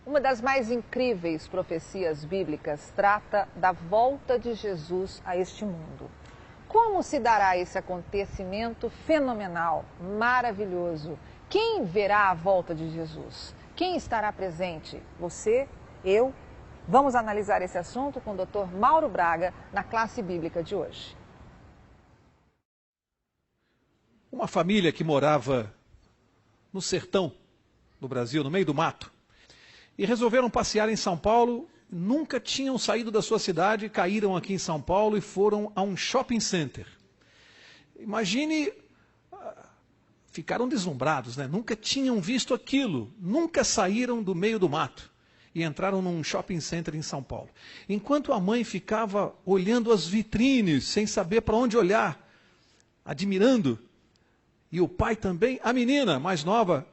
Uma das mais incríveis profecias bíblicas trata da volta de Jesus a este mundo. Como se dará esse acontecimento fenomenal, maravilhoso? Quem verá a volta de Jesus? Quem estará presente? Você? Eu? Vamos analisar esse assunto com o Dr. Mauro Braga na classe bíblica de hoje. Uma família que morava no sertão do Brasil, no meio do mato, e resolveram passear em São Paulo, nunca tinham saído da sua cidade, caíram aqui em São Paulo e foram a um shopping center. Imagine, ficaram deslumbrados, né? Nunca tinham visto aquilo, nunca saíram do meio do mato e entraram num shopping center em São Paulo. Enquanto a mãe ficava olhando as vitrines, sem saber para onde olhar, admirando, e o pai também, a menina mais nova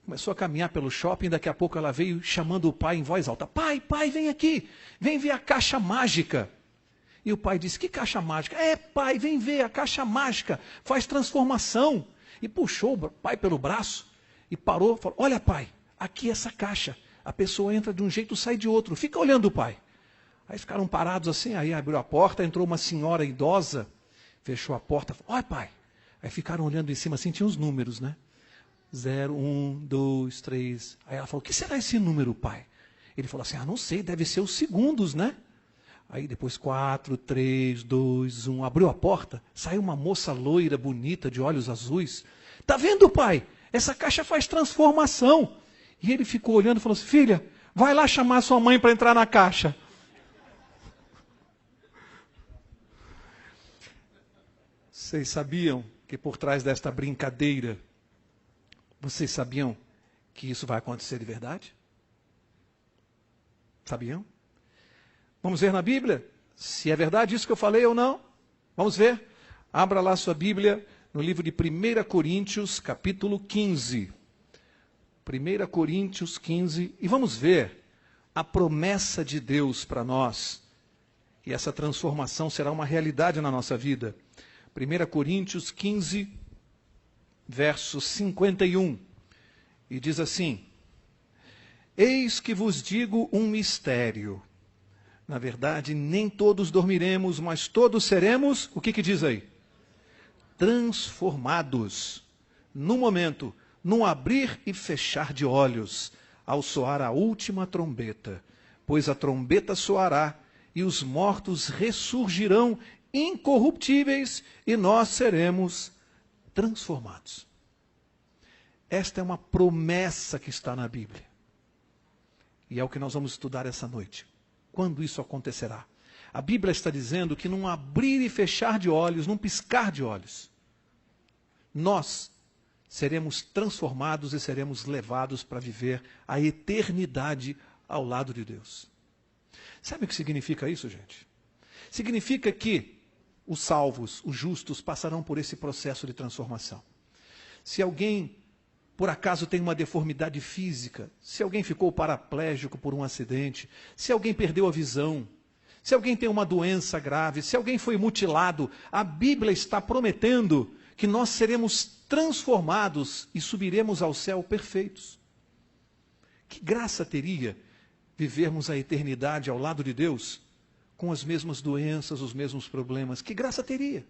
começou a caminhar pelo shopping, daqui a pouco ela veio chamando o pai em voz alta. Pai, vem aqui, vem ver a caixa mágica. E o pai disse, que caixa mágica? Pai, vem ver, a caixa mágica faz transformação. E puxou o pai pelo braço e parou, falou, olha pai, aqui essa caixa. A pessoa entra de um jeito e sai de outro. Fica olhando o pai. Aí ficaram parados assim, aí abriu a porta, entrou uma senhora idosa, fechou a porta, falou, olha pai. Aí ficaram olhando em cima assim, tinha os números, né? 0, 1, 2, 3. Aí ela falou, o que será esse número, pai? Ele falou assim, não sei, deve ser os segundos, né? Aí depois 4, 3, 2, 1. Abriu a porta, saiu uma moça loira, bonita, de olhos azuis. Tá vendo, pai? Essa caixa faz transformação. E ele ficou olhando e falou assim, filha, vai lá chamar sua mãe para entrar na caixa. Vocês sabiam que por trás desta brincadeira, vocês sabiam que isso vai acontecer de verdade? Sabiam? Vamos ver na Bíblia se é verdade isso que eu falei ou não. Vamos ver? Abra lá sua Bíblia no livro de 1 Coríntios, capítulo 15. 1 Coríntios 15. E vamos ver a promessa de Deus para nós. E essa transformação será uma realidade na nossa vida. 1 Coríntios 15, verso 51. E diz assim, eis que vos digo um mistério. Na verdade, nem todos dormiremos, mas todos seremos, o que diz aí? Transformados. No momento, num abrir e fechar de olhos, ao soar a última trombeta. Pois a trombeta soará, e os mortos ressurgirão incorruptíveis, e nós seremos transformados. Esta é uma promessa que está na Bíblia. E é o que nós vamos estudar essa noite. Quando isso acontecerá? A Bíblia está dizendo que num abrir e fechar de olhos, num piscar de olhos, nós seremos transformados e seremos levados para viver a eternidade ao lado de Deus. Sabe o que significa isso, gente? Significa que os salvos, os justos, passarão por esse processo de transformação. Se alguém, por acaso, tem uma deformidade física, se alguém ficou paraplégico por um acidente, se alguém perdeu a visão, se alguém tem uma doença grave, se alguém foi mutilado, a Bíblia está prometendo que nós seremos transformados e subiremos ao céu perfeitos. Que graça teria vivermos a eternidade ao lado de Deus com as mesmas doenças, os mesmos problemas? Que graça teria?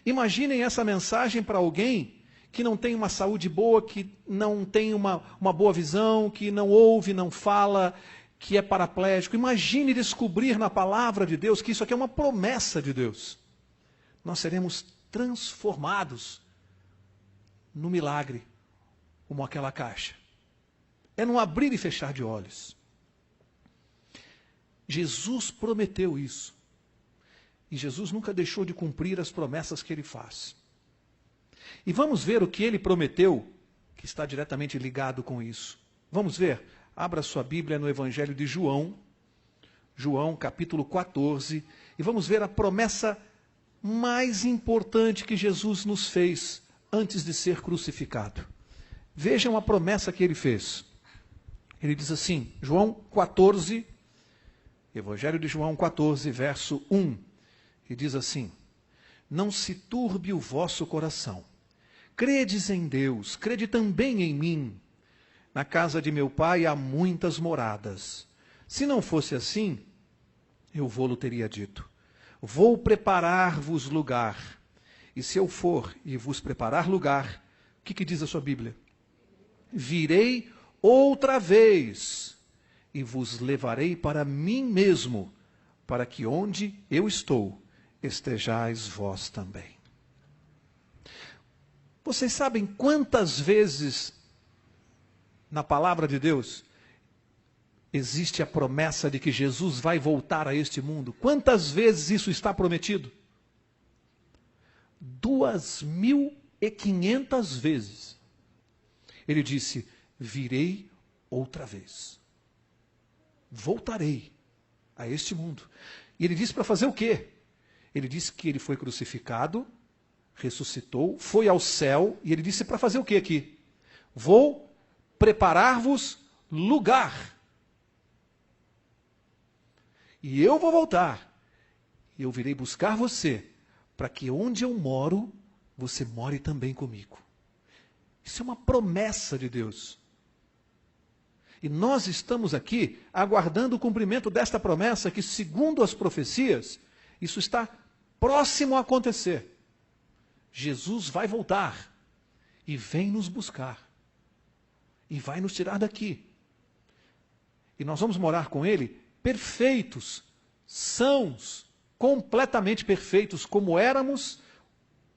Imaginem essa mensagem para alguém que não tem uma saúde boa, que não tem uma boa visão, que não ouve, não fala, que é paraplégico. Imagine descobrir na palavra de Deus que isso aqui é uma promessa de Deus. Nós seremos transformados no milagre, como aquela caixa. É num abrir e fechar de olhos. Jesus prometeu isso. E Jesus nunca deixou de cumprir as promessas que ele faz. E vamos ver o que ele prometeu, que está diretamente ligado com isso. Vamos ver? Abra sua Bíblia no Evangelho de João, João capítulo 14, e vamos ver a promessa mais importante que Jesus nos fez antes de ser crucificado. Vejam a promessa que ele fez. Ele diz assim, João 14, Evangelho de João 14, verso 1, e diz assim, não se turbe o vosso coração. Credes em Deus, crede também em mim. Na casa de meu pai há muitas moradas. Se não fosse assim, eu vou-lo teria dito. Vou preparar-vos lugar. E se eu for e vos preparar lugar, o que diz a sua Bíblia? Virei outra vez e vos levarei para mim mesmo, para que onde eu estou, estejais vós também. Vocês sabem quantas vezes na palavra de Deus existe a promessa de que Jesus vai voltar a este mundo? Quantas vezes isso está prometido? 2.500 vezes. Ele disse: virei outra vez. Voltarei a este mundo. E ele disse para fazer o quê? Ele disse que ele foi crucificado, ressuscitou, foi ao céu, e ele disse para fazer o quê aqui? Vou preparar-vos lugar. E eu vou voltar. E eu virei buscar você, para que onde eu moro, você more também comigo. Isso é uma promessa de Deus. E nós estamos aqui aguardando o cumprimento desta promessa que, segundo as profecias, isso está próximo a acontecer. Jesus vai voltar e vem nos buscar. E vai nos tirar daqui. E nós vamos morar com Ele perfeitos, sãos, completamente perfeitos, como éramos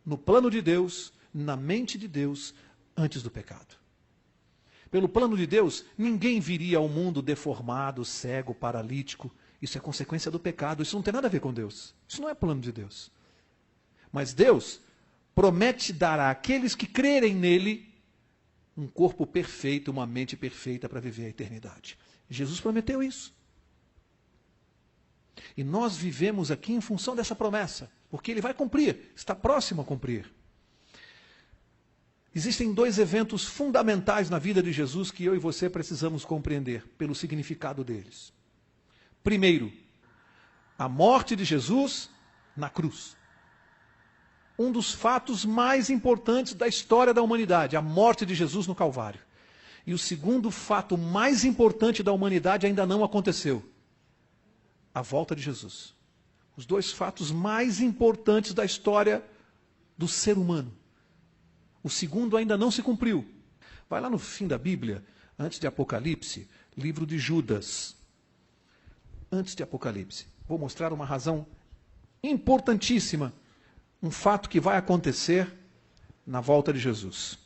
no plano de Deus, na mente de Deus, antes do pecado. Pelo plano de Deus, ninguém viria ao mundo deformado, cego, paralítico. Isso é consequência do pecado. Isso não tem nada a ver com Deus. Isso não é plano de Deus. Mas Deus promete dar àqueles que crerem nele um corpo perfeito, uma mente perfeita para viver a eternidade. Jesus prometeu isso. E nós vivemos aqui em função dessa promessa, porque ele vai cumprir, está próximo a cumprir. Existem dois eventos fundamentais na vida de Jesus que eu e você precisamos compreender pelo significado deles. Primeiro, a morte de Jesus na cruz. Um dos fatos mais importantes da história da humanidade, a morte de Jesus no Calvário. E o segundo fato mais importante da humanidade ainda não aconteceu. A volta de Jesus. Os dois fatos mais importantes da história do ser humano. O segundo ainda não se cumpriu. Vai lá no fim da Bíblia, antes de Apocalipse, livro de Judas. Antes de Apocalipse. Vou mostrar uma razão importantíssima, um fato que vai acontecer na volta de Jesus.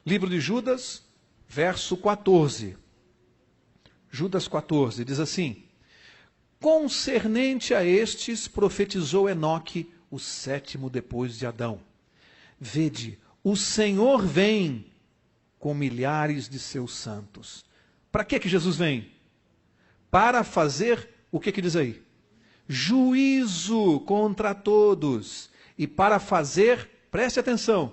Livro de Judas, verso 14. Judas 14, diz assim: concernente a estes, profetizou Enoque, o sétimo depois de Adão. Vede, o Senhor vem com milhares de seus santos. Para que Jesus vem? Para fazer, o que diz aí? Juízo contra todos. E para fazer, preste atenção,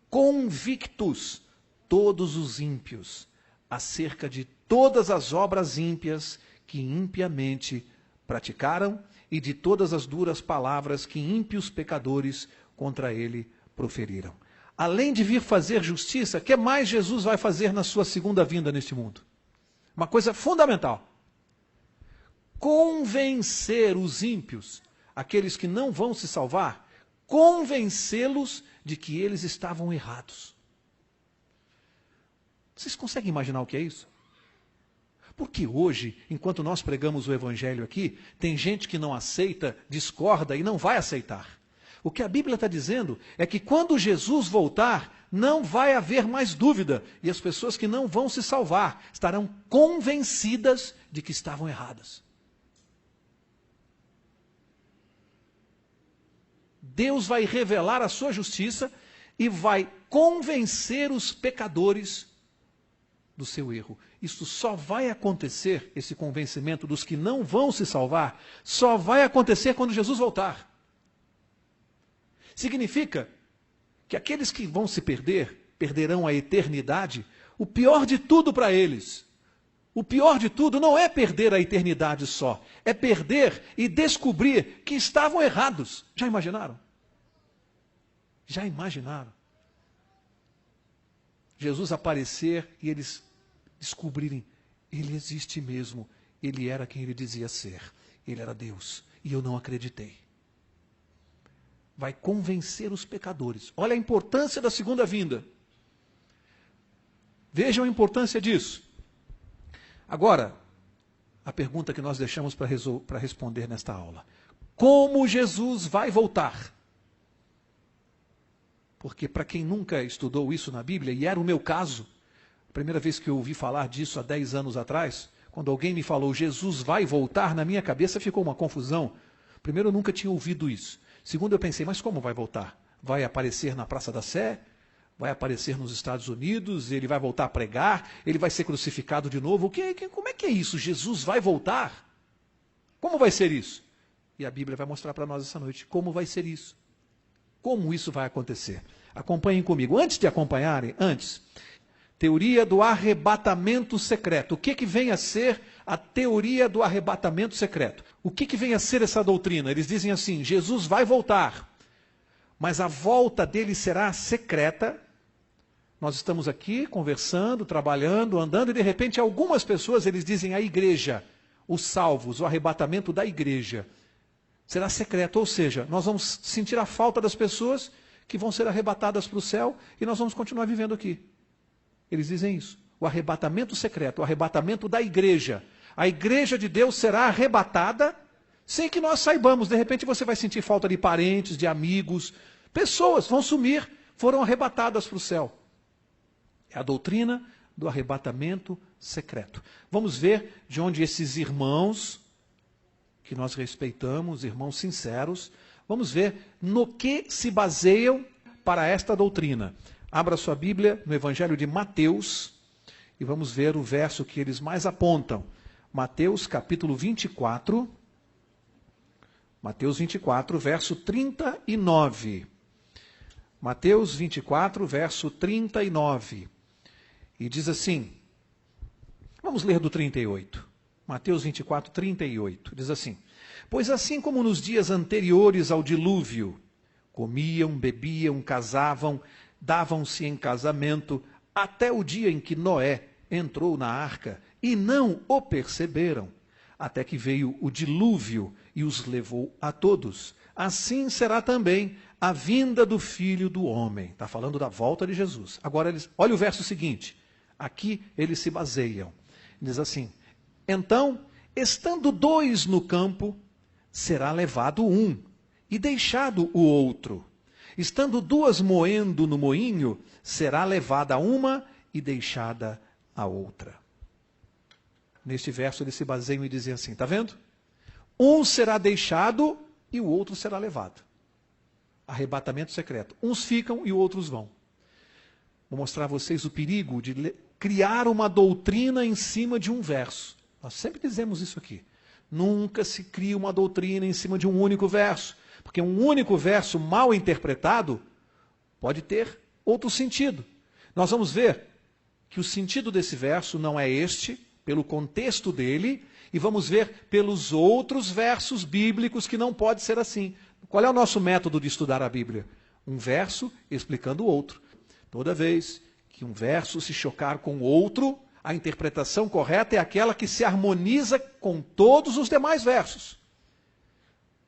convictos todos os ímpios, acerca de todas as obras ímpias que impiamente praticaram e de todas as duras palavras que ímpios pecadores contra ele proferiram. Além de vir fazer justiça, o que mais Jesus vai fazer na sua segunda vinda neste mundo? Uma coisa fundamental. Convencer os ímpios, aqueles que não vão se salvar, convencê-los de que eles estavam errados. Vocês conseguem imaginar o que é isso? Porque hoje, enquanto nós pregamos o Evangelho aqui, tem gente que não aceita, discorda e não vai aceitar. O que a Bíblia está dizendo é que quando Jesus voltar, não vai haver mais dúvida. E as pessoas que não vão se salvar estarão convencidas de que estavam erradas. Deus vai revelar a sua justiça e vai convencer os pecadores do seu erro. Isso só vai acontecer, esse convencimento dos que não vão se salvar, só vai acontecer quando Jesus voltar. Significa que aqueles que vão se perder, perderão a eternidade. O pior de tudo para eles, o pior de tudo não é perder a eternidade só, é perder e descobrir que estavam errados. Já imaginaram? Já imaginaram? Jesus aparecer e eles descobrirem, ele existe mesmo, ele era quem ele dizia ser, ele era Deus, e eu não acreditei. Vai convencer os pecadores. Olha a importância da segunda vinda. Vejam a importância disso. Agora, a pergunta que nós deixamos para responder nesta aula. Como Jesus vai voltar? Porque para quem nunca estudou isso na Bíblia, e era o meu caso, a primeira vez que eu ouvi falar disso há 10 anos atrás, quando alguém me falou, Jesus vai voltar, na minha cabeça ficou uma confusão. Primeiro, eu nunca tinha ouvido isso. Segundo, eu pensei, mas como vai voltar? Vai aparecer na Praça da Sé? Vai aparecer nos Estados Unidos? Ele vai voltar a pregar? Ele vai ser crucificado de novo? Como é que é isso? Jesus vai voltar? Como vai ser isso? E a Bíblia vai mostrar para nós essa noite como vai ser isso. Como isso vai acontecer. Acompanhem comigo. Antes de acompanharem, teoria do arrebatamento secreto. O que vem a ser a teoria do arrebatamento secreto? O que vem a ser essa doutrina? Eles dizem assim, Jesus vai voltar, mas a volta dele será secreta. Nós estamos aqui conversando, trabalhando, andando, e de repente algumas pessoas, eles dizem a igreja, os salvos, o arrebatamento da igreja, será secreto, ou seja, nós vamos sentir a falta das pessoas que vão ser arrebatadas para o céu e nós vamos continuar vivendo aqui. Eles dizem isso. O arrebatamento secreto, o arrebatamento da igreja. A igreja de Deus será arrebatada sem que nós saibamos. De repente você vai sentir falta de parentes, de amigos. Pessoas vão sumir, foram arrebatadas para o céu. É a doutrina do arrebatamento secreto. Vamos ver de onde esses irmãos, que nós respeitamos, irmãos sinceros, vamos ver no que se baseiam para esta doutrina. Abra sua Bíblia no Evangelho de Mateus e vamos ver o verso que eles mais apontam. Mateus capítulo 24. Mateus 24, verso 39. Mateus 24, verso 39. E diz assim, vamos ler do 38. Mateus 24, 38. Diz assim, pois assim como nos dias anteriores ao dilúvio, comiam, bebiam, casavam, davam-se em casamento, até o dia em que Noé entrou na arca, e não o perceberam, até que veio o dilúvio e os levou a todos. Assim será também a vinda do Filho do Homem. Está falando da volta de Jesus. Agora, olha o verso seguinte. Aqui eles se baseiam. Diz assim, então, estando 2 no campo, será levado um, e deixado o outro. Estando 2 moendo no moinho, será levada uma e deixada a outra. Neste verso eles se baseiam e dizem assim, está vendo? Um será deixado e o outro será levado. Arrebatamento secreto. Uns ficam e outros vão. Vou mostrar a vocês o perigo de criar uma doutrina em cima de um verso. Nós sempre dizemos isso aqui. Nunca se cria uma doutrina em cima de um único verso. Porque um único verso mal interpretado pode ter outro sentido. Nós vamos ver que o sentido desse verso não é este, pelo contexto dele, e vamos ver pelos outros versos bíblicos que não pode ser assim. Qual é o nosso método de estudar a Bíblia? Um verso explicando o outro. Toda vez que um verso se chocar com o outro, a interpretação correta é aquela que se harmoniza com todos os demais versos.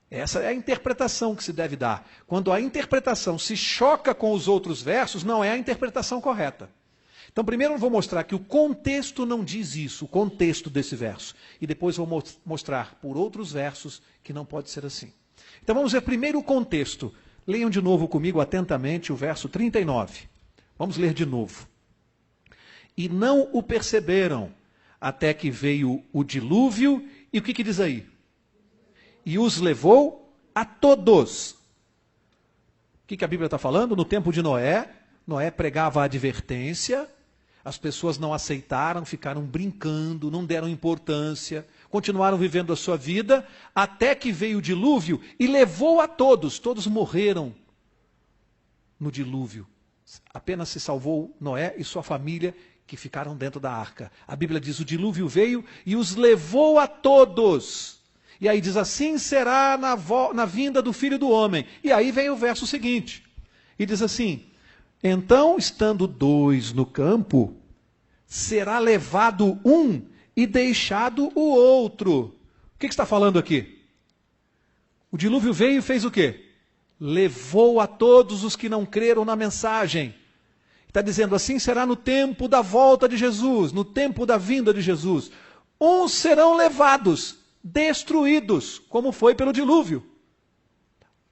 Essa é a interpretação que se deve dar. Quando a interpretação se choca com os outros versos, não é a interpretação correta. Então, primeiro eu vou mostrar que o contexto não diz isso, o contexto desse verso. E depois vou mostrar por outros versos que não pode ser assim. Então, vamos ver primeiro o contexto. Leiam de novo comigo atentamente o verso 39. Vamos ler de novo. E não o perceberam, até que veio o dilúvio. E o que diz aí? E os levou a todos. O que a Bíblia está falando? No tempo de Noé, Noé pregava a advertência, as pessoas não aceitaram, ficaram brincando, não deram importância, continuaram vivendo a sua vida, até que veio o dilúvio e levou a todos. Todos morreram no dilúvio. Apenas se salvou Noé e sua família, que ficaram dentro da arca. A Bíblia diz, o dilúvio veio e os levou a todos. E aí diz, assim será na vinda do Filho do Homem. E aí vem o verso seguinte. E diz assim, então, estando 2 no campo, será levado um e deixado o outro. O que está falando aqui? O dilúvio veio e fez o quê? Levou a todos os que não creram na mensagem. Está dizendo, assim será no tempo da volta de Jesus, no tempo da vinda de Jesus. Uns serão levados, destruídos, como foi pelo dilúvio.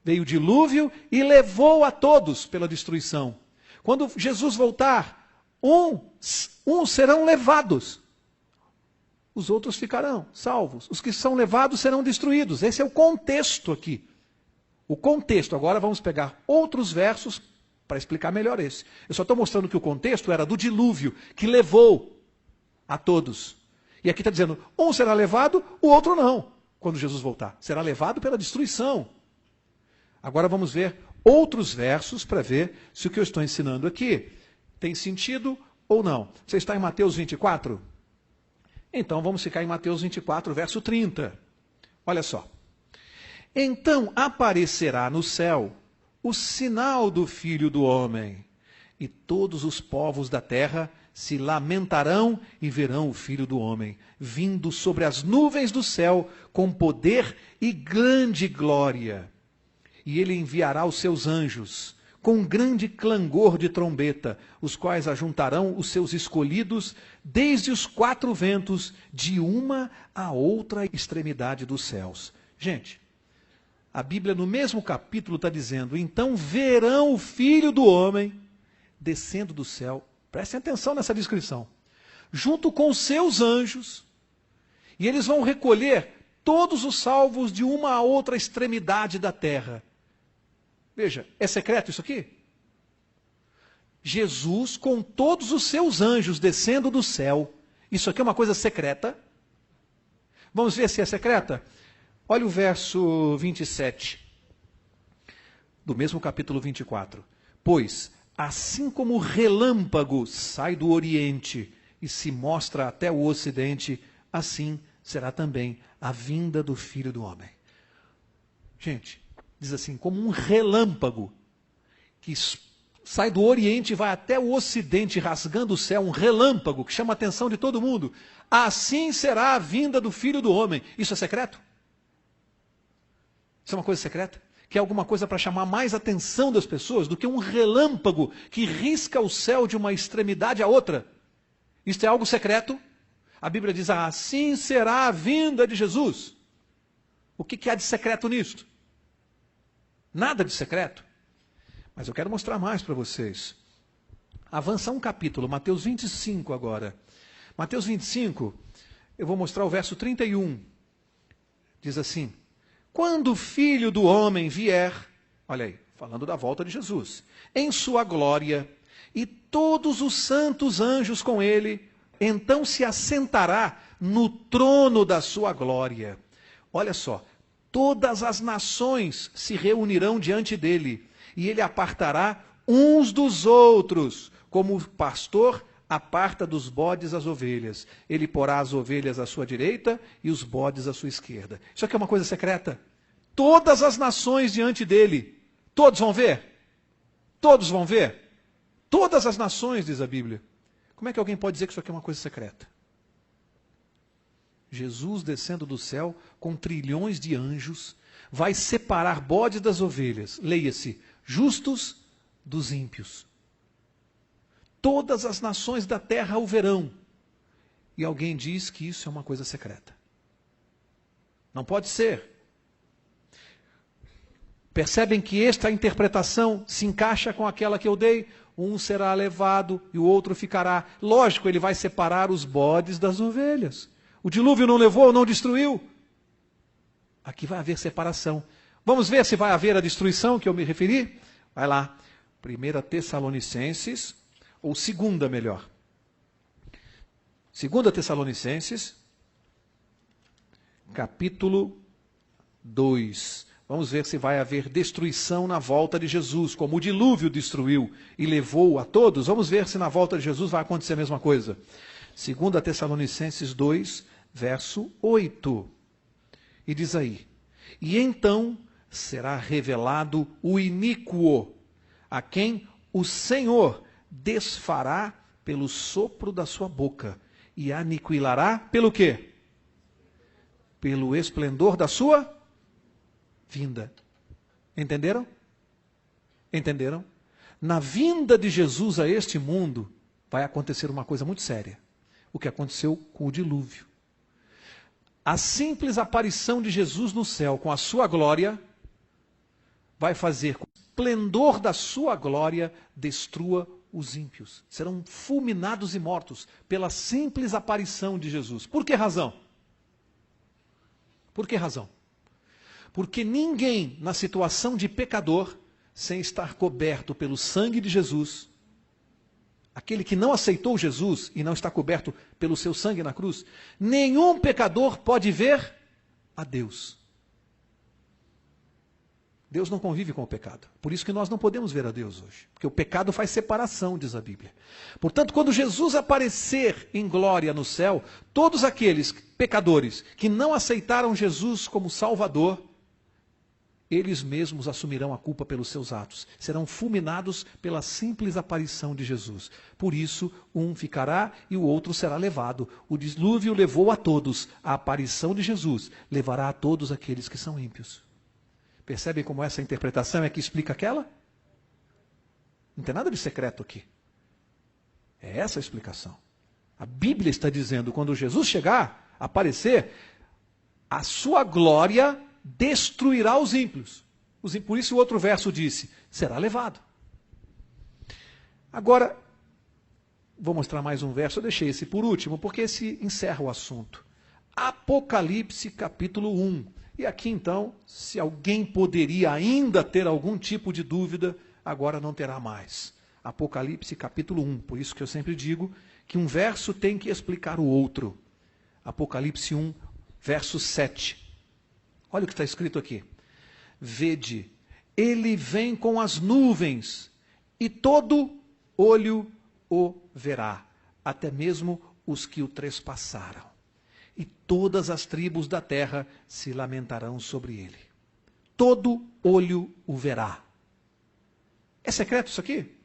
Veio o dilúvio e levou a todos pela destruição. Quando Jesus voltar, uns serão levados. Os outros ficarão salvos. Os que são levados serão destruídos. Esse é o contexto aqui. O contexto. Agora vamos pegar outros versos para explicar melhor esse. Eu só estou mostrando que o contexto era do dilúvio, que levou a todos. E aqui está dizendo, um será levado, o outro não, quando Jesus voltar. Será levado pela destruição. Agora vamos ver outros versos para ver se o que eu estou ensinando aqui tem sentido ou não. Você está em Mateus 24? Então vamos ficar em Mateus 24, verso 30. Olha só. Então aparecerá no céu o sinal do Filho do Homem, e todos os povos da terra se lamentarão e verão o Filho do Homem, vindo sobre as nuvens do céu, com poder e grande glória. E ele enviará os seus anjos, com grande clangor de trombeta, os quais ajuntarão os seus escolhidos desde os quatro ventos, de uma a outra extremidade dos céus. Gente, a Bíblia no mesmo capítulo está dizendo, então verão o Filho do Homem descendo do céu. Prestem atenção nessa descrição. Junto com os seus anjos, e eles vão recolher todos os salvos de uma a outra extremidade da terra. Veja, é secreto isso aqui? Jesus com todos os seus anjos descendo do céu. Isso aqui é uma coisa secreta? Vamos ver se é secreta? Olha o verso 27, do mesmo capítulo 24. Pois, assim como o relâmpago sai do Oriente e se mostra até o Ocidente, assim será também a vinda do Filho do Homem. Gente, diz assim, como um relâmpago que sai do Oriente e vai até o Ocidente, rasgando o céu, um relâmpago que chama a atenção de todo mundo. Assim será a vinda do Filho do Homem. Isso é secreto? Isso é uma coisa secreta? Que é alguma coisa para chamar mais atenção das pessoas do que um relâmpago que risca o céu de uma extremidade à outra? Isto é algo secreto? A Bíblia diz, assim será a vinda de Jesus. O que há de secreto nisto? Nada de secreto. Mas eu quero mostrar mais para vocês. Avança um capítulo, Mateus 25 agora. Mateus 25, eu vou mostrar o verso 31. Diz assim, quando o Filho do Homem vier, olha aí, falando da volta de Jesus, em sua glória, e todos os santos anjos com ele, então se assentará no trono da sua glória. Olha só, todas as nações se reunirão diante dele, e ele apartará uns dos outros, como o pastor aparta dos bodes as ovelhas. Ele porá as ovelhas à sua direita e os bodes à sua esquerda. Isso aqui é uma coisa secreta. Todas as nações diante dele. Todos vão ver? Todos vão ver? Todas as nações, diz a Bíblia. Como é que alguém pode dizer que isso aqui é uma coisa secreta? Jesus descendo do céu com trilhões de anjos, vai separar bodes das ovelhas. Leia-se, justos dos ímpios. Todas as nações da terra o verão. E alguém diz que isso é uma coisa secreta. Não pode ser. Percebem que esta interpretação se encaixa com aquela que eu dei? Um será levado e o outro ficará. Lógico, ele vai separar os bodes das ovelhas. O dilúvio não levou, não destruiu. Aqui vai haver separação. Vamos ver se vai haver a destruição que eu me referi? Vai lá. 1 Tessalonicenses, ou 2 melhor. 2 Tessalonicenses, capítulo 2. Vamos ver se vai haver destruição na volta de Jesus, como o dilúvio destruiu e levou a todos. Vamos ver se na volta de Jesus vai acontecer a mesma coisa. 2 Tessalonicenses 2, verso 8. E diz aí, e então será revelado o iníquo, a quem o Senhor desfará pelo sopro da sua boca e aniquilará pelo quê? Pelo esplendor da sua vinda. Entenderam? Entenderam? Na vinda de Jesus a este mundo, vai acontecer uma coisa muito séria. O que aconteceu com o dilúvio. A simples aparição de Jesus no céu com a sua glória vai fazer com que o esplendor da sua glória destrua os ímpios. Serão fulminados e mortos pela simples aparição de Jesus. Por que razão? Por que razão? Porque ninguém na situação de pecador, sem estar coberto pelo sangue de Jesus, aquele que não aceitou Jesus e não está coberto pelo seu sangue na cruz, nenhum pecador pode ver a Deus. Deus não convive com o pecado. Por isso que nós não podemos ver a Deus hoje. Porque o pecado faz separação, diz a Bíblia. Portanto, quando Jesus aparecer em glória no céu, todos aqueles pecadores que não aceitaram Jesus como Salvador, eles mesmos assumirão a culpa pelos seus atos. Serão fulminados pela simples aparição de Jesus. Por isso, um ficará e o outro será levado. O dilúvio levou a todos. A aparição de Jesus levará a todos aqueles que são ímpios. Percebem como essa interpretação é que explica aquela? Não tem nada de secreto aqui. É essa a explicação. A Bíblia está dizendo, quando Jesus chegar, aparecer, a sua glória destruirá os ímpios. Por isso o outro verso disse, será levado. Agora, vou mostrar mais um verso, eu deixei esse por último, porque esse encerra o assunto. Apocalipse capítulo 1. E aqui então, se alguém poderia ainda ter algum tipo de dúvida, agora não terá mais. Apocalipse capítulo 1. Por isso que eu sempre digo que um verso tem que explicar o outro. Apocalipse 1, verso 7. Olha o que está escrito aqui. Vede, ele vem com as nuvens, e todo olho o verá, até mesmo os que o trespassaram. E todas as tribos da terra se lamentarão sobre ele. Todo olho o verá. É secreto isso aqui?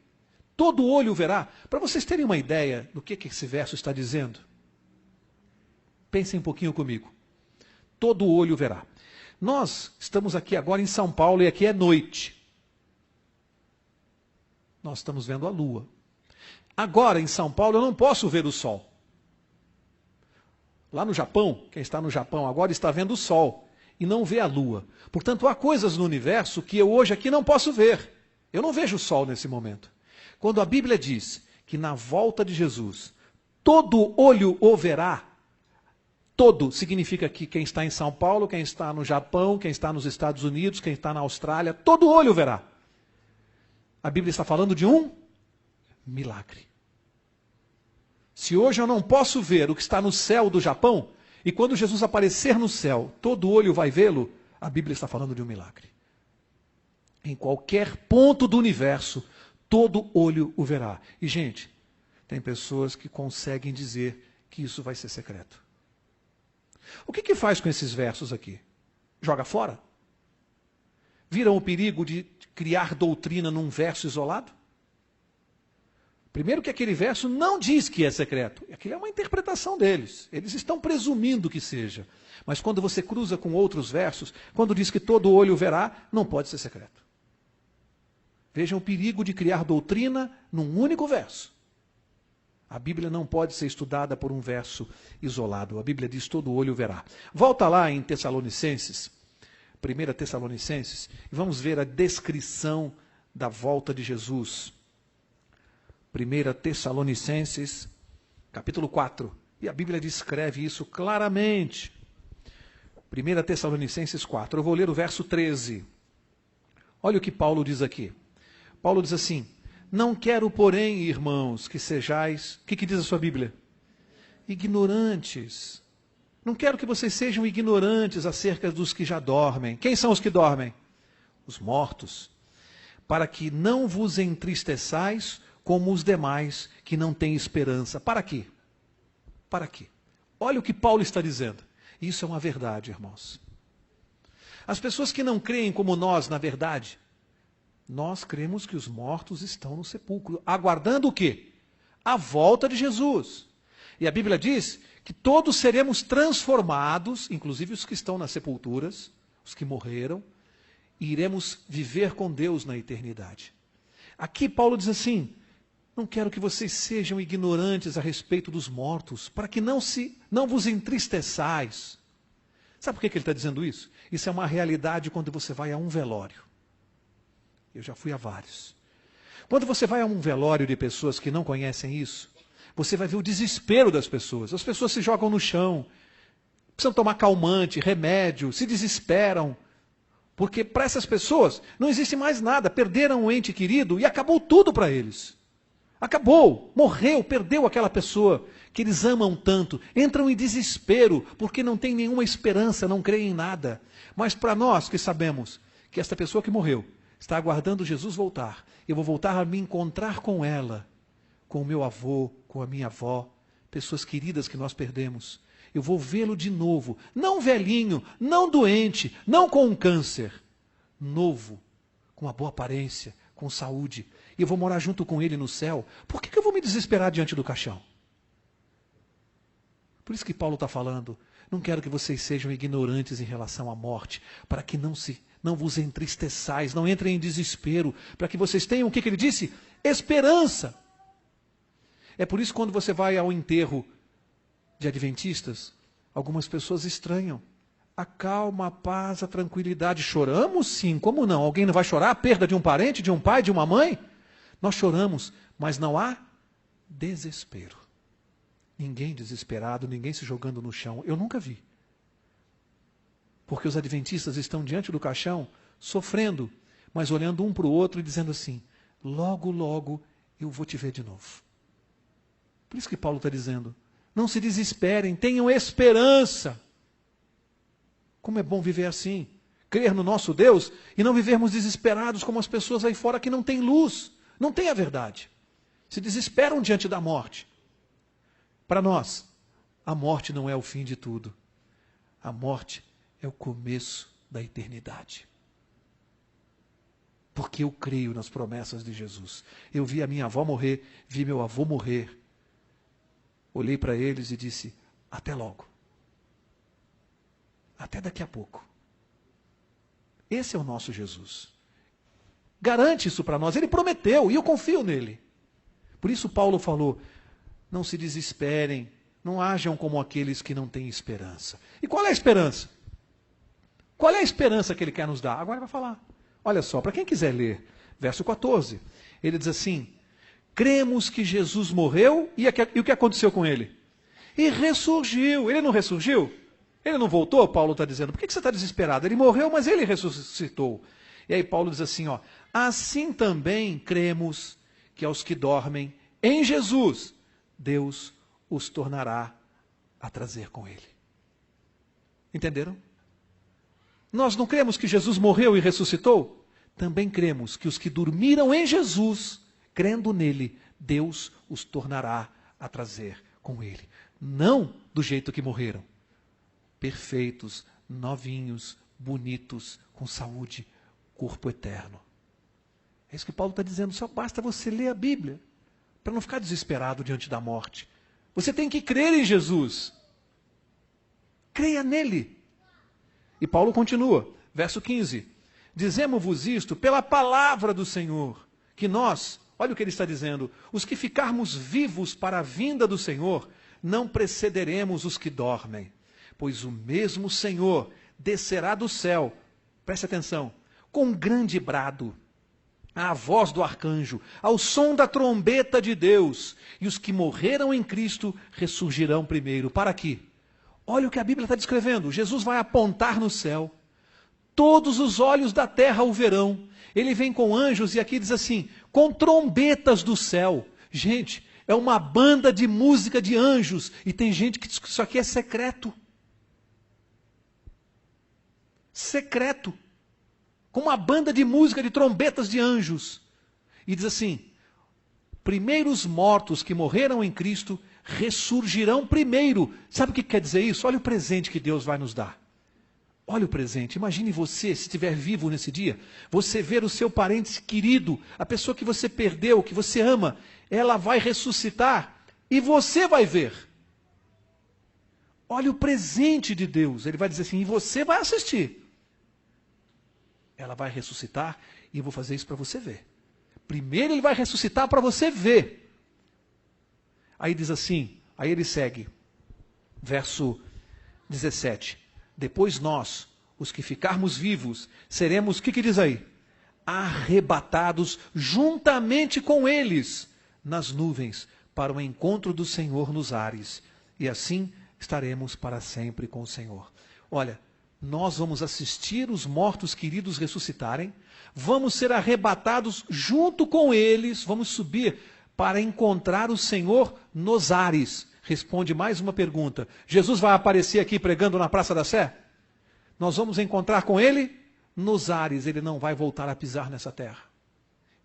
Todo olho o verá. Para vocês terem uma ideia do que esse verso está dizendo, pensem um pouquinho comigo. Todo olho o verá. Nós estamos aqui agora em São Paulo e aqui é noite. Nós estamos vendo a lua. Agora em São Paulo eu não posso ver o sol. Lá no Japão, quem está no Japão agora está vendo o sol e não vê a lua. Portanto, há coisas no universo que eu hoje aqui não posso ver. Eu não vejo o sol nesse momento. Quando a Bíblia diz que na volta de Jesus, todo olho o verá, todo significa que quem está em São Paulo, quem está no Japão, quem está nos Estados Unidos, quem está na Austrália, todo olho verá. A Bíblia está falando de um milagre. Se hoje eu não posso ver o que está no céu do Japão, e quando Jesus aparecer no céu, todo olho vai vê-lo, a Bíblia está falando de um milagre. Em qualquer ponto do universo, todo olho o verá. E, gente, tem pessoas que conseguem dizer que isso vai ser secreto. O que faz com esses versos aqui? Joga fora? Viram o perigo de criar doutrina num verso isolado? Primeiro que aquele verso não diz que é secreto. Aquilo é uma interpretação deles. Eles estão presumindo que seja. Mas quando você cruza com outros versos, quando diz que todo olho verá, não pode ser secreto. Vejam o perigo de criar doutrina num único verso. A Bíblia não pode ser estudada por um verso isolado. A Bíblia diz todo olho verá. Volta lá em Tessalonicenses, 1 Tessalonicenses, e vamos ver a descrição da volta de Jesus. 1 Tessalonicenses, capítulo 4. E a Bíblia descreve isso claramente. 1 Tessalonicenses 4. Eu vou ler o verso 13. Olha o que Paulo diz aqui. Paulo diz assim: não quero, porém, irmãos, que sejais... O que diz a sua Bíblia? Ignorantes. Não quero que vocês sejam ignorantes acerca dos que já dormem. Quem são os que dormem? Os mortos. Para que não vos entristeçais como os demais que não têm esperança. Para quê? Para quê? Olha o que Paulo está dizendo. Isso é uma verdade, irmãos. As pessoas que não creem como nós, na verdade, nós cremos que os mortos estão no sepulcro. Aguardando o quê? a volta de Jesus. E a Bíblia diz que todos seremos transformados, inclusive os que estão nas sepulturas, os que morreram, e iremos viver com Deus na eternidade. Aqui Paulo diz assim: não quero que vocês sejam ignorantes a respeito dos mortos, para que não vos entristeçais. Sabe por que ele está dizendo isso? Isso é uma realidade quando você vai a um velório. Eu já fui a vários. Quando você vai a um velório de pessoas que não conhecem isso, você vai ver o desespero das pessoas. As pessoas se jogam no chão, precisam tomar calmante, remédio, se desesperam. Porque para essas pessoas não existe mais nada. Perderam um ente querido e acabou tudo para eles. Acabou, morreu, perdeu aquela pessoa que eles amam tanto. Entram em desespero porque não tem nenhuma esperança, não creem em nada. Mas para nós que sabemos que esta pessoa que morreu está aguardando Jesus voltar, eu vou voltar a me encontrar com ela, com o meu avô, com a minha avó, pessoas queridas que nós perdemos. Eu vou vê-lo de novo, não velhinho, não doente, não com um câncer, novo, com uma boa aparência, com saúde. E eu vou morar junto com ele no céu. Por que eu vou me desesperar diante do caixão? Por isso que Paulo está falando, não quero que vocês sejam ignorantes em relação à morte, para que não vos entristeçais, não entrem em desespero, para que vocês tenham, o que ele disse? Esperança. É por isso que quando você vai ao enterro de adventistas, algumas pessoas estranham. A calma, a paz, a tranquilidade. Choramos sim, como não? Alguém não vai chorar a perda de um parente, de um pai, de uma mãe? Nós choramos, mas não há desespero. Ninguém desesperado, ninguém se jogando no chão. Eu nunca vi. Porque os adventistas estão diante do caixão, sofrendo, mas olhando um para o outro e dizendo assim: logo, logo eu vou te ver de novo. Por isso que Paulo está dizendo: não se desesperem, tenham esperança. Como é bom viver assim, crer no nosso Deus e não vivermos desesperados como as pessoas aí fora que não têm luz, não têm a verdade. Se desesperam diante da morte. Para nós, a morte não é o fim de tudo. A morte é o começo da eternidade. Porque eu creio nas promessas de Jesus. Eu vi a minha avó morrer, vi meu avô morrer. Olhei para eles e disse: até logo. Até daqui a pouco. Esse é o nosso Jesus. Garante isso para nós. Ele prometeu e eu confio nele. Por isso Paulo falou: não se desesperem, não hajam como aqueles que não têm esperança. E qual é a esperança? Qual é a esperança que ele quer nos dar? Agora ele vai falar. Olha só, para quem quiser ler, verso 14, ele diz assim: cremos que Jesus morreu e o que aconteceu com ele? E ressurgiu. Ele não ressurgiu? Ele não voltou? Paulo está dizendo. Por que você está desesperado? Ele morreu, mas ele ressuscitou. E aí Paulo diz assim, ó: assim também cremos que aos que dormem em Jesus, Deus os tornará a trazer com ele. Entenderam? Nós não cremos que Jesus morreu e ressuscitou? Também cremos que os que dormiram em Jesus, crendo nele, Deus os tornará a trazer com ele. Não do jeito que morreram. Perfeitos, novinhos, bonitos, com saúde, corpo eterno. É isso que Paulo está dizendo. Só basta você ler a Bíblia para não ficar desesperado diante da morte. Você tem que crer em Jesus. Creia nele. E Paulo continua, verso 15. Dizemos-vos isto pela palavra do Senhor, que nós, olha o que ele está dizendo, os que ficarmos vivos para a vinda do Senhor, não precederemos os que dormem. Pois o mesmo Senhor descerá do céu, preste atenção, com grande brado, à voz do arcanjo, ao som da trombeta de Deus, e os que morreram em Cristo ressurgirão primeiro. Para quê? Olha o que a Bíblia está descrevendo. Jesus vai apontar no céu, todos os olhos da terra o verão. Ele vem com anjos e aqui diz assim, com trombetas do céu. Gente, é uma banda de música de anjos, e tem gente que diz que isso aqui é secreto. Secreto, com uma banda de música de trombetas de anjos. E diz assim, primeiros mortos que morreram em Cristo ressurgirão primeiro. Sabe o que quer dizer isso? Olha o presente que Deus vai nos dar. Olha o presente. Imagine você, se estiver vivo nesse dia, você ver o seu parente querido, a pessoa que você perdeu, que você ama, ela vai ressuscitar e você vai ver. Olha o presente de Deus. Ele vai dizer assim, e você vai assistir. Ela vai ressuscitar e eu vou fazer isso para você ver. Primeiro ele vai ressuscitar para você ver. Aí diz assim, aí ele segue, verso 17. Depois nós, os que ficarmos vivos, seremos, o que diz aí? Arrebatados juntamente com eles nas nuvens para o encontro do Senhor nos ares. E assim estaremos para sempre com o Senhor. Olha, nós vamos assistir os mortos queridos ressuscitarem, vamos ser arrebatados junto com eles, vamos subir para encontrar o Senhor nos ares. Responde mais uma pergunta. Jesus vai aparecer aqui pregando na Praça da Sé? Nós vamos encontrar com Ele nos ares. Ele não vai voltar a pisar nessa terra.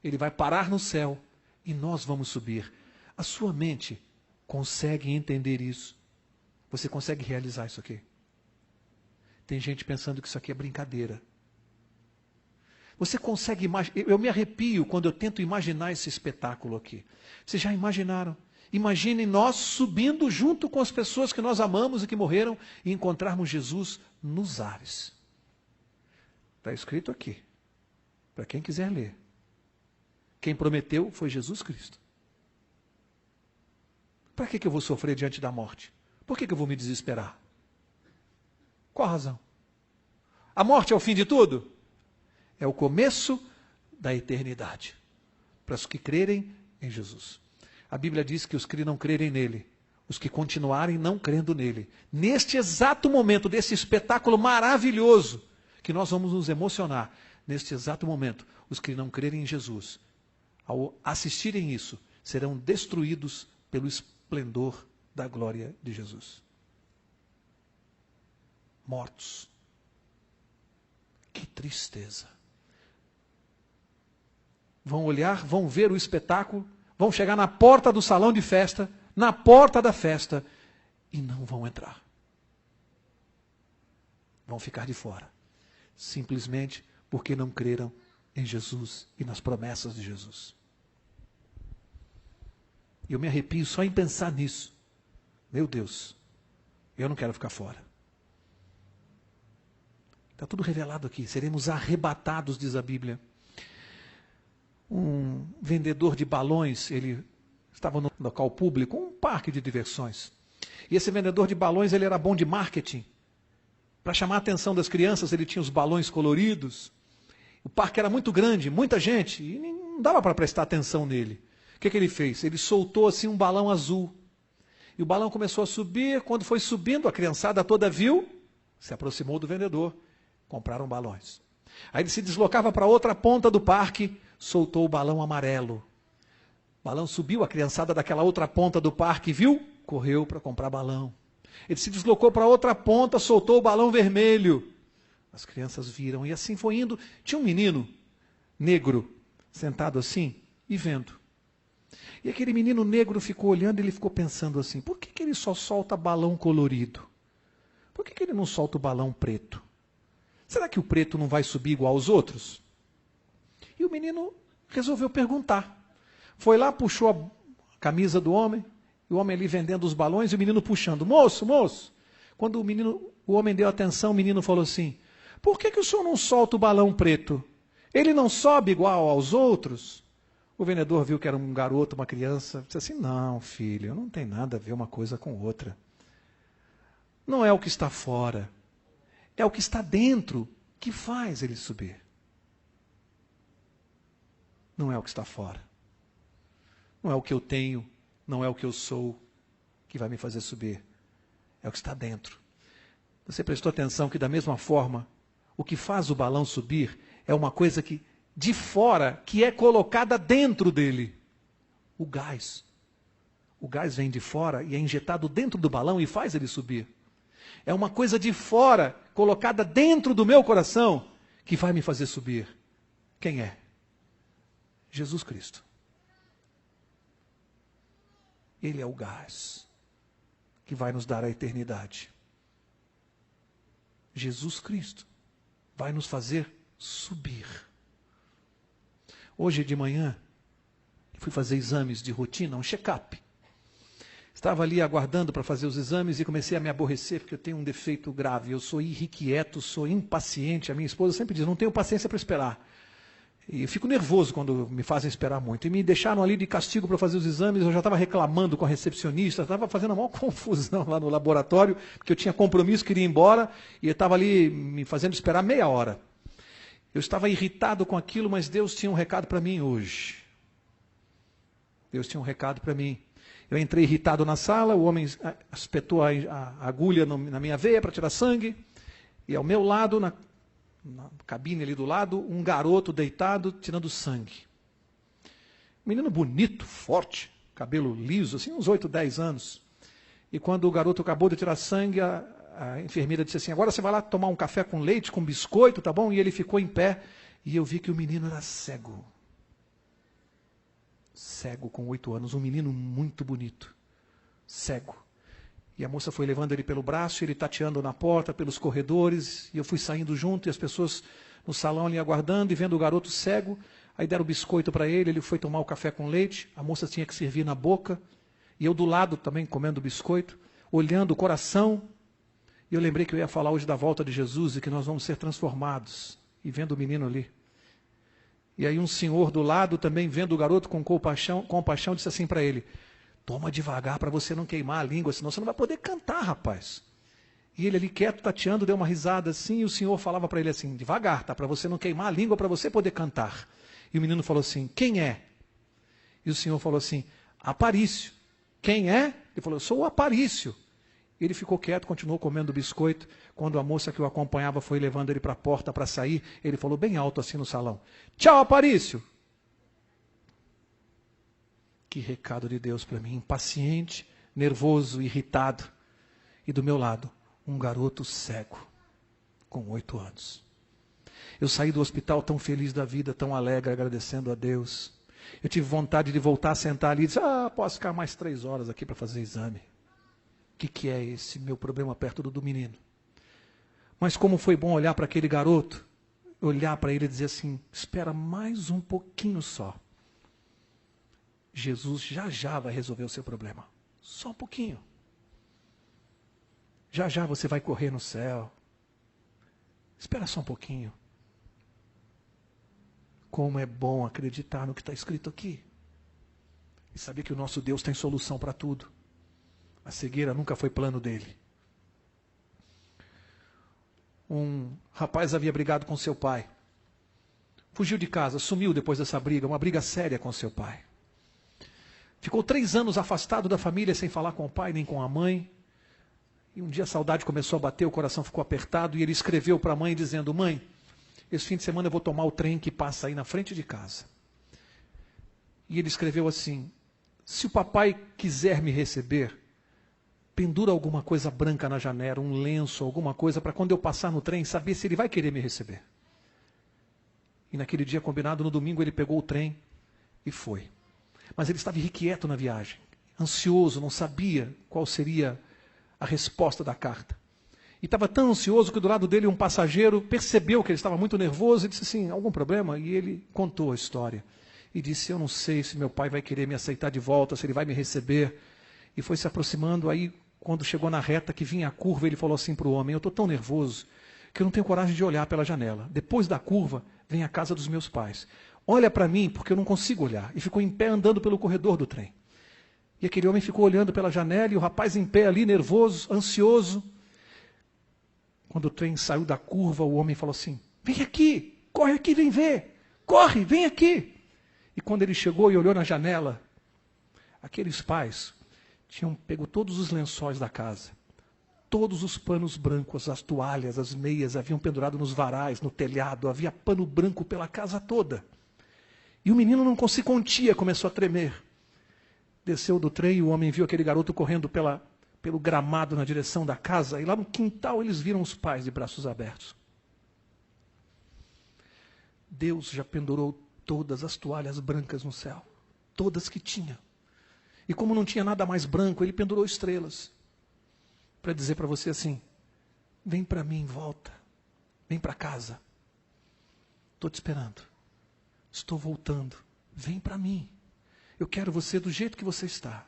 Ele vai parar no céu e nós vamos subir. A sua mente consegue entender isso? Você consegue realizar isso aqui? Tem gente pensando que isso aqui é brincadeira. Você consegue imaginar? Eu me arrepio quando eu tento imaginar esse espetáculo aqui. Vocês já imaginaram? Imaginem nós subindo junto com as pessoas que nós amamos e que morreram e encontrarmos Jesus nos ares. Está escrito aqui, para quem quiser ler. Quem prometeu foi Jesus Cristo. Para que eu vou sofrer diante da morte? Por que eu vou me desesperar? Qual a razão? A morte é o fim de tudo? É o começo da eternidade. Para os que crerem em Jesus. A Bíblia diz que os que não crerem nele, os que continuarem não crendo nele, neste exato momento desse espetáculo maravilhoso, que nós vamos nos emocionar, neste exato momento, os que não crerem em Jesus, ao assistirem isso, serão destruídos pelo esplendor da glória de Jesus. Mortos. Que tristeza. Vão olhar, vão ver o espetáculo, vão chegar na porta do salão de festa, na porta da festa, e não vão entrar. Vão ficar de fora. Simplesmente porque não creram em Jesus e nas promessas de Jesus. Eu me arrepio só em pensar nisso. Meu Deus, eu não quero ficar fora. Está tudo revelado aqui. Seremos arrebatados, diz a Bíblia. Um vendedor de balões, ele estava no local público, um parque de diversões. E esse vendedor de balões, ele era bom de marketing. Para chamar a atenção das crianças, ele tinha os balões coloridos. O parque era muito grande, muita gente, e não dava para prestar atenção nele. O que ele fez? Ele soltou assim um balão azul. E o balão começou a subir. Quando foi subindo, a criançada toda viu, se aproximou do vendedor. Compraram balões. Aí ele se deslocava para outra ponta do parque, soltou o balão amarelo. O balão subiu, a criançada daquela outra ponta do parque viu, correu para comprar balão. Ele se deslocou para outra ponta, soltou o balão vermelho. As crianças viram e assim foi indo. Tinha um menino negro sentado assim e vendo. E aquele menino negro ficou olhando e ele ficou pensando assim, por que ele só solta balão colorido? Por que ele não solta o balão preto? Será que o preto não vai subir igual aos outros? E o menino resolveu perguntar. Foi lá, puxou a camisa do homem, e o homem ali vendendo os balões, e o menino puxando. Moço, moço. Quando o homem deu atenção, o menino falou assim, por que o senhor não solta o balão preto? Ele não sobe igual aos outros? O vendedor viu que era um garoto, uma criança, disse assim, não, filho, não tem nada a ver uma coisa com outra. Não é o que está fora, é o que está dentro que faz ele subir. Não é o que está fora. Não é o que eu tenho, não é o que eu sou que vai me fazer subir. É o que está dentro. Você prestou atenção que da mesma forma, o que faz o balão subir é uma coisa que de fora, que é colocada dentro dele. O gás. O gás vem de fora e é injetado dentro do balão e faz ele subir. É uma coisa de fora, colocada dentro do meu coração, que vai me fazer subir. Quem é? Jesus Cristo. Ele é o gás que vai nos dar a eternidade. Jesus Cristo vai nos fazer subir. Hoje de manhã, fui fazer exames de rotina, um check-up. Estava ali aguardando para fazer os exames e comecei a me aborrecer, porque eu tenho um defeito grave. Eu sou irrequieto, sou impaciente. A minha esposa sempre diz, não tenho paciência para esperar. E eu fico nervoso quando me fazem esperar muito. E me deixaram ali de castigo para fazer os exames. Eu já estava reclamando com a recepcionista, estava fazendo a maior confusão lá no laboratório, porque eu tinha compromisso, queria ir embora, e eu estava ali me fazendo esperar meia hora. Eu estava irritado com aquilo, mas Deus tinha um recado para mim hoje. Deus tinha um recado para mim. Eu entrei irritado na sala, o homem espetou a agulha na minha veia para tirar sangue, e ao meu lado, na cabine ali do lado, um garoto deitado tirando sangue. Menino bonito, forte, cabelo liso, assim, uns 8, 10 anos. E quando o garoto acabou de tirar sangue, a enfermeira disse assim, agora você vai lá tomar um café com leite, com biscoito, tá bom? E ele ficou em pé, e eu vi que o menino era cego. Cego com 8 anos, um menino muito bonito, cego. E a moça foi levando ele pelo braço, ele tateando na porta, pelos corredores, e eu fui saindo junto, e as pessoas no salão ali aguardando, e vendo o garoto cego, aí deram o biscoito para ele foi tomar o café com leite, a moça tinha que servir na boca, e eu do lado também comendo o biscoito, olhando o coração, e eu lembrei que eu ia falar hoje da volta de Jesus, e que nós vamos ser transformados, e vendo o menino ali. E aí um senhor do lado, também vendo o garoto com compaixão, disse assim para ele, toma devagar para você não queimar a língua, senão você não vai poder cantar, rapaz. E ele ali quieto, tateando, deu uma risada assim, e o senhor falava para ele assim, devagar, tá? Para você não queimar a língua, para você poder cantar. E o menino falou assim, quem é? E o senhor falou assim, Aparício. Quem é? Ele falou, eu sou o Aparício. Ele ficou quieto, continuou comendo o biscoito. Quando a moça que o acompanhava foi levando ele para a porta para sair, ele falou bem alto assim no salão, tchau, Aparício. Que recado de Deus para mim, impaciente, nervoso, irritado. E do meu lado, um garoto cego, com 8 anos. Eu saí do hospital tão feliz da vida, tão alegre, agradecendo a Deus. Eu tive vontade de voltar a sentar ali e disse, posso ficar mais 3 horas aqui para fazer exame. O que é esse meu problema perto do menino? Mas como foi bom olhar para aquele garoto, olhar para ele e dizer assim, espera mais um pouquinho só. Jesus já vai resolver o seu problema. Só um pouquinho. Já você vai correr no céu. Espera só um pouquinho. Como é bom acreditar no que está escrito aqui. E saber que o nosso Deus tem solução para tudo. A cegueira nunca foi plano dele. Um rapaz havia brigado com seu pai. Fugiu de casa, sumiu depois dessa briga, uma briga séria com seu pai. Ficou 3 anos afastado da família, sem falar com o pai nem com a mãe. E um dia a saudade começou a bater, o coração ficou apertado, e ele escreveu para a mãe dizendo, mãe, esse fim de semana eu vou tomar o trem que passa aí na frente de casa. E ele escreveu assim, se o papai quiser me receber, pendura alguma coisa branca na janela, um lenço, alguma coisa, para quando eu passar no trem, saber se ele vai querer me receber. E naquele dia combinado, no domingo, ele pegou o trem e foi. Mas ele estava irrequieto na viagem, ansioso, não sabia qual seria a resposta da carta. E estava tão ansioso que do lado dele um passageiro percebeu que ele estava muito nervoso e disse assim, algum problema? E ele contou a história. E disse, eu não sei se meu pai vai querer me aceitar de volta, se ele vai me receber. E foi se aproximando, aí quando chegou na reta que vinha a curva, ele falou assim para o homem, eu estou tão nervoso que eu não tenho coragem de olhar pela janela. Depois da curva, vem a casa dos meus pais. Olha para mim, porque eu não consigo olhar. E ficou em pé andando pelo corredor do trem. E aquele homem ficou olhando pela janela e o rapaz em pé ali, nervoso, ansioso. Quando o trem saiu da curva, o homem falou assim, vem aqui, corre aqui, vem ver. Corre, vem aqui. E quando ele chegou e olhou na janela, aqueles pais tinham pego todos os lençóis da casa, todos os panos brancos, as toalhas, as meias, haviam pendurado nos varais, no telhado, havia pano branco pela casa toda. E o menino não se contia, começou a tremer. Desceu do trem e o homem viu aquele garoto correndo pelo gramado na direção da casa, e lá no quintal eles viram os pais de braços abertos. Deus já pendurou todas as toalhas brancas no céu, todas que tinha. E como não tinha nada mais branco, ele pendurou estrelas, para dizer para você assim, Vem para mim, volta. Vem para casa. Estou te esperando. Estou voltando. Vem para mim. Eu quero você do jeito que você está.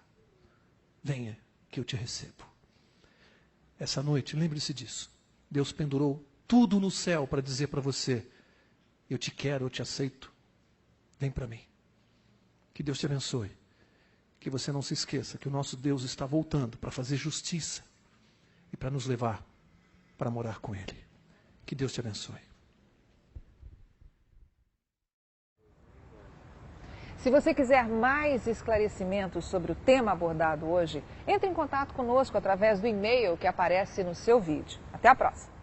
Venha, que eu te recebo. Essa noite, lembre-se disso. Deus pendurou tudo no céu para dizer para você: eu te quero, eu te aceito. Vem para mim. Que Deus te abençoe. Que você não se esqueça que o nosso Deus está voltando para fazer justiça e para nos levar para morar com Ele. Que Deus te abençoe. Se você quiser mais esclarecimentos sobre o tema abordado hoje, entre em contato conosco através do e-mail que aparece no seu vídeo. Até a próxima!